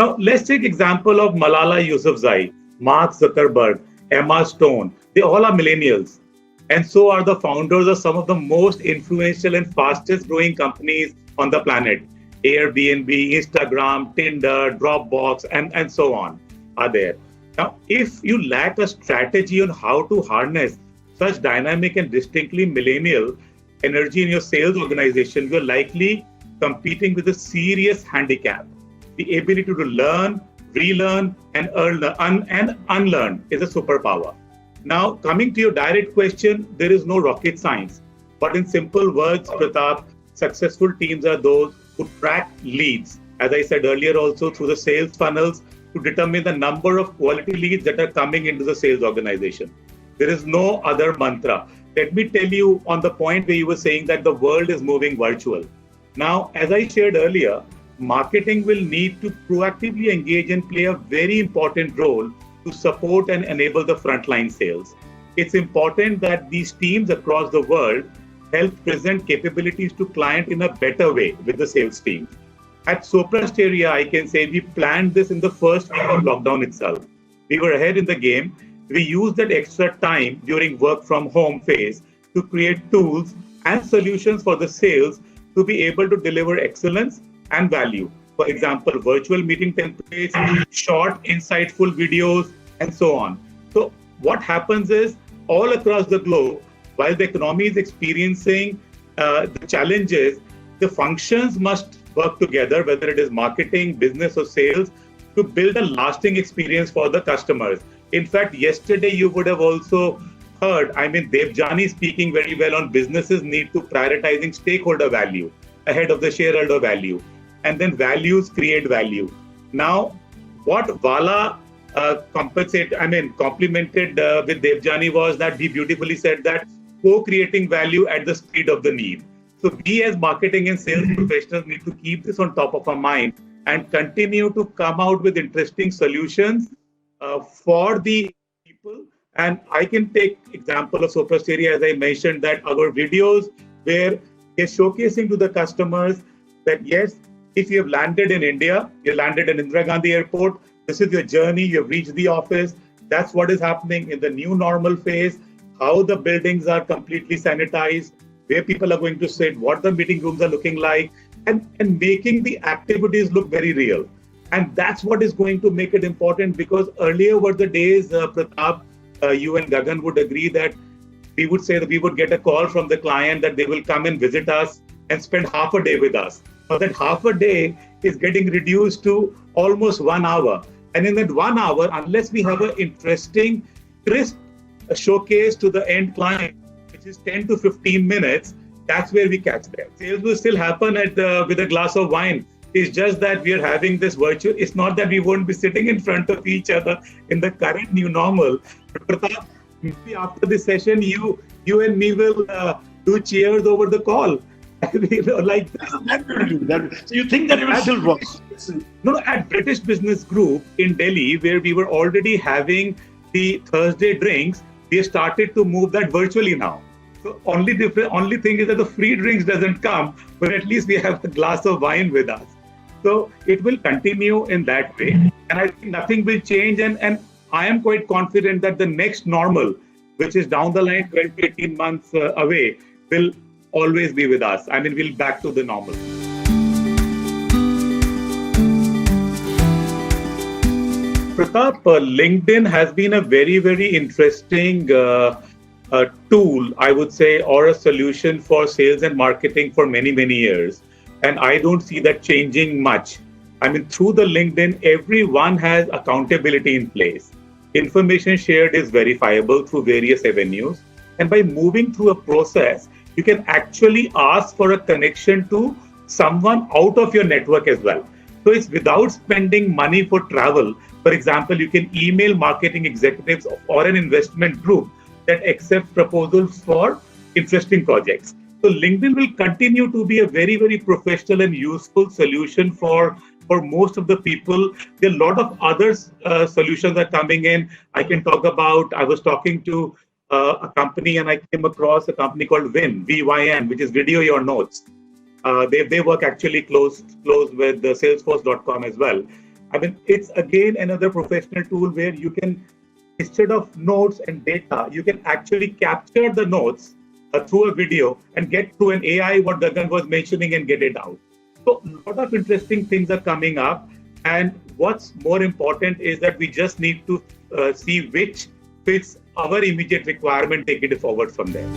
Now, let's take example of Malala Yousafzai, Mark Zuckerberg, Emma Stone. They all are millennials. And so are the founders of some of the most influential and fastest growing companies on the planet. Airbnb, Instagram, Tinder, Dropbox, and so on are there. Now, if you lack a strategy on how to harness such dynamic and distinctly millennial energy in your sales organization, you're likely competing with a serious handicap. The ability to learn, relearn, and unlearn is a superpower. Now, coming to your direct question, there is no rocket science. But in simple words, Pratap, successful teams are those who track leads, as I said earlier, also through the sales funnels to determine the number of quality leads that are coming into the sales organization. There is no other mantra. Let me tell you on the point where you were saying that the world is moving virtual. Now, as I shared earlier, marketing will need to proactively engage and play a very important role to support and enable the frontline sales. It's important that these teams across the world help present capabilities to client in a better way with the sales team. At Sopra Steria, I can say we planned this in the first week of lockdown itself. We were ahead in the game. We used that extra time during work from home phase to create tools and solutions for the sales to be able to deliver excellence and value. For example, virtual meeting templates, short, insightful videos, and so on. So what happens is all across the globe, while the economy is experiencing the challenges, the functions must work together, whether it is marketing, business, or sales, to build a lasting experience for the customers. In fact, yesterday you would have also heard, Devjani speaking very well on businesses need to prioritizing stakeholder value ahead of the shareholder value. And then values create value. Now, what Vala complimented with Devjani was that he beautifully said that co-creating value at the speed of the need. So we as marketing and sales professionals need to keep this on top of our mind and continue to come out with interesting solutions for the people. And I can take example of Sopra Steria, as I mentioned, that our videos where we're showcasing to the customers that yes, if you have landed in India, you landed in Indira Gandhi Airport, this is your journey, you have reached the office, that's what is happening in the new normal phase, how the buildings are completely sanitized, where people are going to sit, what the meeting rooms are looking like, and making the activities look very real. And that's what is going to make it important, because earlier were the days, Pratap, you and Gagan would agree that we would say that we would get a call from the client that they will come and visit us and spend half a day with us. But that half a day is getting reduced to almost 1 hour. And in that 1 hour, unless we have an interesting, crisp showcase to the end client, which is 10 to 15 minutes, that's where we catch them. Sales will still happen with a glass of wine. It's just that we are having this virtual. It's not that we won't be sitting in front of each other in the current new normal. But Pratap, maybe after this session, you and me will do cheers over the call. Like that. So you think that it will still work? No, at British Business Group in Delhi, where we were already having the Thursday drinks, we started to move that virtually now. So only thing is that the free drinks doesn't come, but at least we have a glass of wine with us. So it will continue in that way. And I think nothing will change. And I am quite confident that the next normal, which is down the line 12 to 18 months away, will always be with us. We'll back to the normal. Pratap, LinkedIn has been a very, very interesting tool, I would say, or a solution for sales and marketing for many, many years. And I don't see that changing much. Through the LinkedIn, everyone has accountability in place. Information shared is verifiable through various avenues. And by moving through a process, you can actually ask for a connection to someone out of your network as well. So it's without spending money for travel. For example, you can email marketing executives or an investment group that accepts proposals for interesting projects. So LinkedIn will continue to be a very, very professional and useful solution for most of the people. There are a lot of other solutions that are coming in. I was talking to a company, and I came across a company called VYN, which is Video Your Notes. They work actually close with the Salesforce.com as well. I mean, it's again another professional tool where you can, instead of notes and data, you can actually capture the notes through a video and get through an AI what Gagan was mentioning and get it out. So a lot of interesting things are coming up. And what's more important is that we just need to see which fits our immediate requirement, take it forward from there.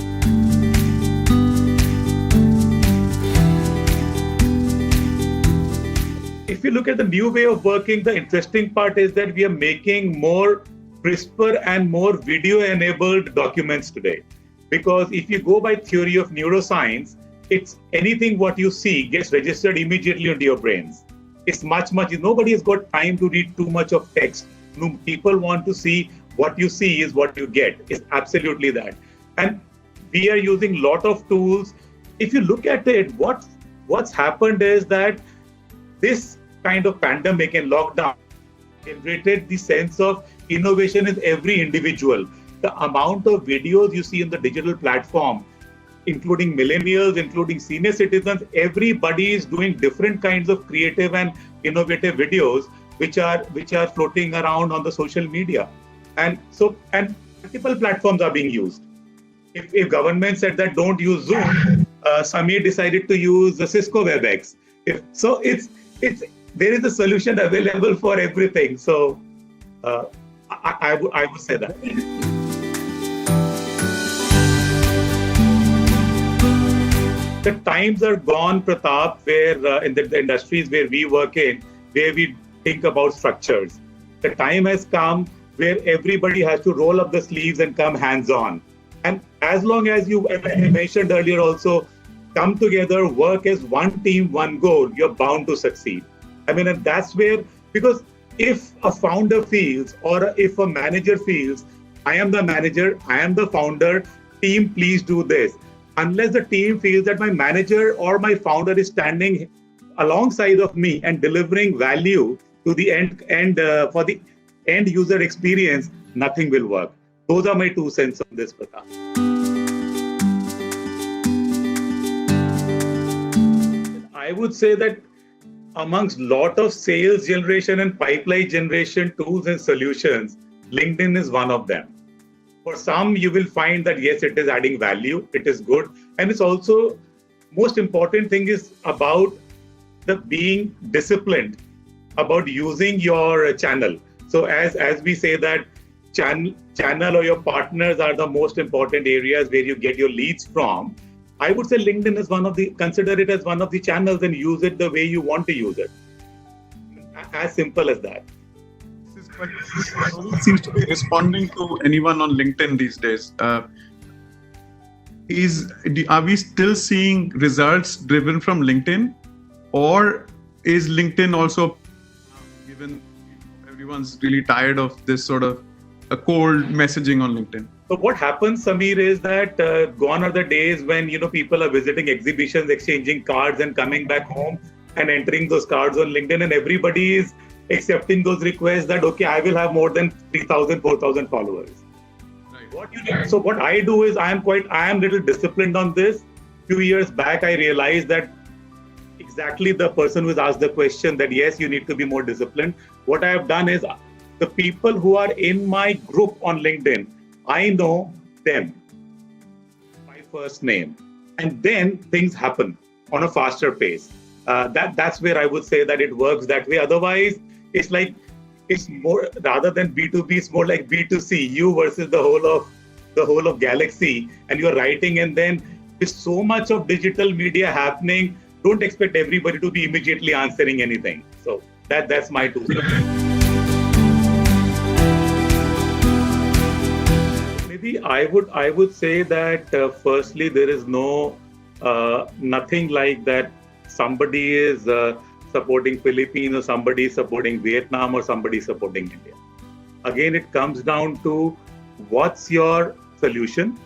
If you look at the new way of working, the interesting part is that we are making more crisper and more video-enabled documents today. Because if you go by theory of neuroscience, it's anything what you see gets registered immediately into your brains. It's much, nobody has got time to read too much of text. No, people want to see what you see is what you get. It's absolutely that. And we are using a lot of tools. If you look at it, what's happened is that this kind of pandemic and lockdown generated the sense of innovation in every individual. The amount of videos you see in the digital platform, including millennials, including senior citizens, everybody is doing different kinds of creative and innovative videos, which are floating around on the social media. And multiple platforms are being used. If government said that don't use Zoom, Samir decided to use the Cisco WebEx. There is a solution available for everything. So I would say that. The times are gone, Pratap, where in the industries where we work in, where we think about structures. The time has come where everybody has to roll up the sleeves and come hands-on. And as long as you, as I mentioned earlier also, come together, work as one team, one goal, you're bound to succeed. I mean, and that's where, because if a founder feels, or if a manager feels, I am the manager, I am the founder, team, please do this. Unless the team feels that my manager or my founder is standing alongside of me and delivering value to the end for the end user experience, nothing will work. Those are my 2 cents on this, Pratap. I would say that amongst lot of sales generation and pipeline generation tools and solutions, LinkedIn is one of them. For some, you will find that yes, it is adding value, it is good. And it's also, most important thing is about the being disciplined, about using your channel. So as we say that channel or your partners are the most important areas where you get your leads from, I would say LinkedIn is consider it as one of the channels and use it the way you want to use it. As simple as that. Nobody seems to be responding to anyone on LinkedIn these days. Are we still seeing results driven from LinkedIn, or is LinkedIn also, given everyone's really tired of this sort of a cold messaging on LinkedIn? So what happens, Samir, is that gone are the days when people are visiting exhibitions, exchanging cards, and coming back home and entering those cards on LinkedIn, and everybody is accepting those requests that, okay, I will have more than 3,000, 4,000 followers. Right. So what I do is I am little disciplined on this. Few years back, I realized that exactly the person who has asked the question that, yes, you need to be more disciplined. What I have done is the people who are in my group on LinkedIn, I know them by first name. And then things happen on a faster pace. That's where I would say that it works that way. Otherwise, it's more, rather than B2B, it's more like B2C, you versus the whole of galaxy, and you're writing, and then there's so much of digital media happening. Don't expect everybody to be immediately answering anything. So that's my 2 cents. Maybe I would say that firstly, there is nothing like that. Somebody is supporting Philippines, or somebody is supporting Vietnam, or somebody is supporting India. Again, it comes down to what's your solution?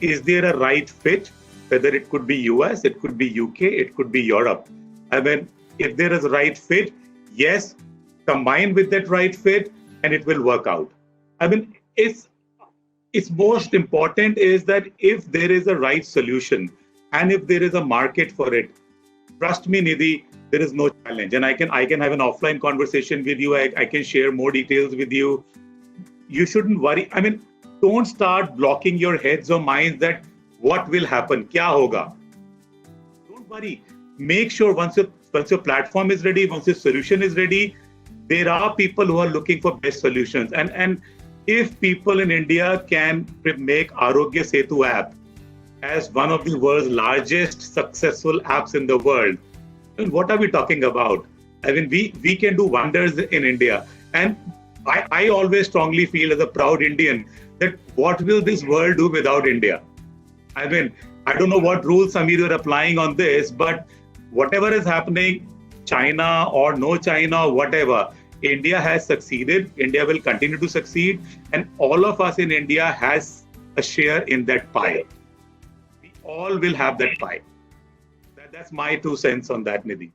Is there a right fit? Whether it could be US, it could be UK, it could be Europe. I mean, if there is a right fit, yes, combine with that right fit and it will work out. I mean, it's most important is that if there is a right solution and if there is a market for it, trust me, Nidhi, there is no challenge. And I can have an offline conversation with you. I can share more details with you. You shouldn't worry. I mean, don't start blocking your heads or minds that what will happen, kya hoga. Don't worry. Make sure once your platform is ready, once your solution is ready, there are people who are looking for best solutions. And if people in India can make Arogya Setu app as one of the world's largest successful apps in the world, then what are we talking about? I mean, we can do wonders in India. And I always strongly feel as a proud Indian that what will this world do without India? I mean, I don't know what rules, Samir, you're applying on this, but whatever is happening, China or no China, whatever, India has succeeded. India will continue to succeed. And all of us in India has a share in that pie. We all will have that pie. That's my 2 cents on that, Nidhi.